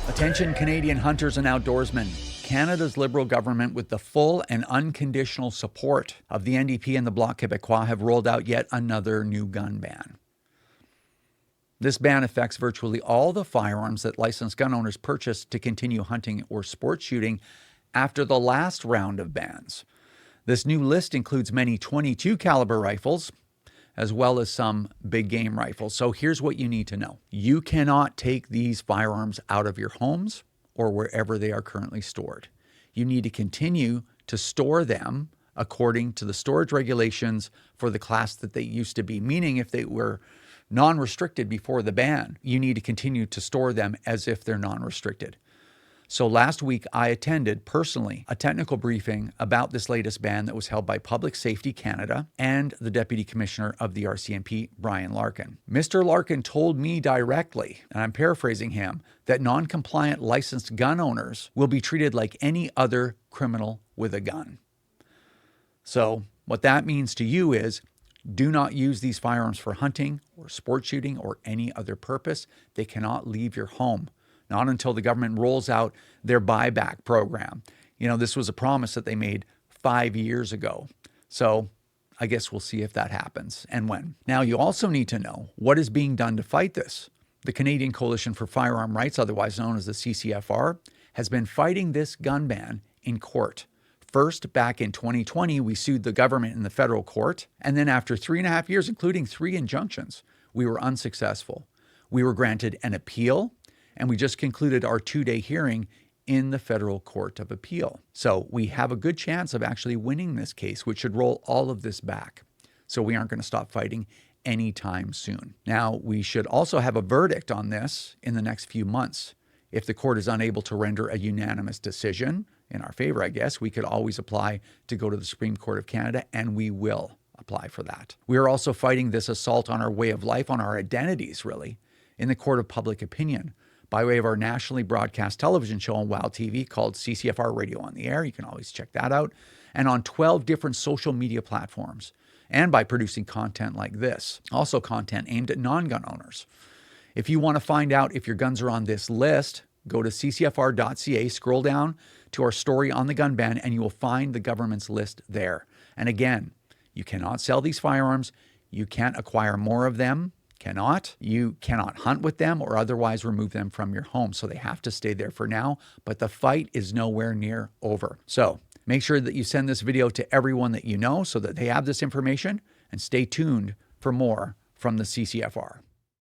Attention Canadian hunters and outdoorsmen. Canada's Liberal government, with the full and unconditional support of the NDP and the Bloc Québécois, have rolled out yet another new gun ban. This ban affects virtually all the firearms that licensed gun owners purchased to continue hunting or sport shooting after the last round of bans. This new list includes many .22 caliber rifles, as well as some big game rifles. So here's what you need to know. You cannot take these firearms out of your homes or wherever they are currently stored. You need to continue to store them according to the storage regulations for the class that they used to be, meaning if they were non-restricted before the ban, you need to continue to store them as if they're non-restricted. So last week, I attended personally a technical briefing about this latest ban that was held by Public Safety Canada and the Deputy Commissioner of the RCMP, Brian Larkin. Mr. Larkin told me directly, and I'm paraphrasing him, that non-compliant licensed gun owners will be treated like any other criminal with a gun. So what that means to you is, do not use these firearms for hunting or sport shooting or any other purpose. They cannot leave your home. Not until the government rolls out their buyback program. You know, this was a promise that they made 5 years ago. So I guess we'll see if that happens and when. Now, you also need to know what is being done to fight this. The Canadian Coalition for Firearm Rights, otherwise known as the CCFR, has been fighting this gun ban in court. First, back in 2020, we sued the government in the federal court. And then after 3.5 years, including 3 injunctions, we were unsuccessful. We were granted an appeal, and we just concluded our 2-day hearing in the Federal Court of Appeal. So we have a good chance of actually winning this case, which should roll all of this back. So we aren't going to stop fighting anytime soon. Now, we should also have a verdict on this in the next few months. If the court is unable to render a unanimous decision in our favor, I guess, we could always apply to go to the Supreme Court of Canada, and we will apply for that. We are also fighting this assault on our way of life, on our identities, really, in the court of public opinion, by way of our nationally broadcast television show on WOW TV called CCFR Radio on the Air. You can always check that out. And on 12 different social media platforms. And by producing content like this. Also content aimed at non-gun owners. If you want to find out if your guns are on this list, go to ccfr.ca, scroll down to our story on the gun ban, and you will find the government's list there. And again, you cannot sell these firearms. You can't acquire more of them. You cannot hunt with them or otherwise remove them from your home. So they have to stay there for now, but the fight is nowhere near over. So make sure that you send this video to everyone that you know so that they have this information, and stay tuned for more from the CCFR.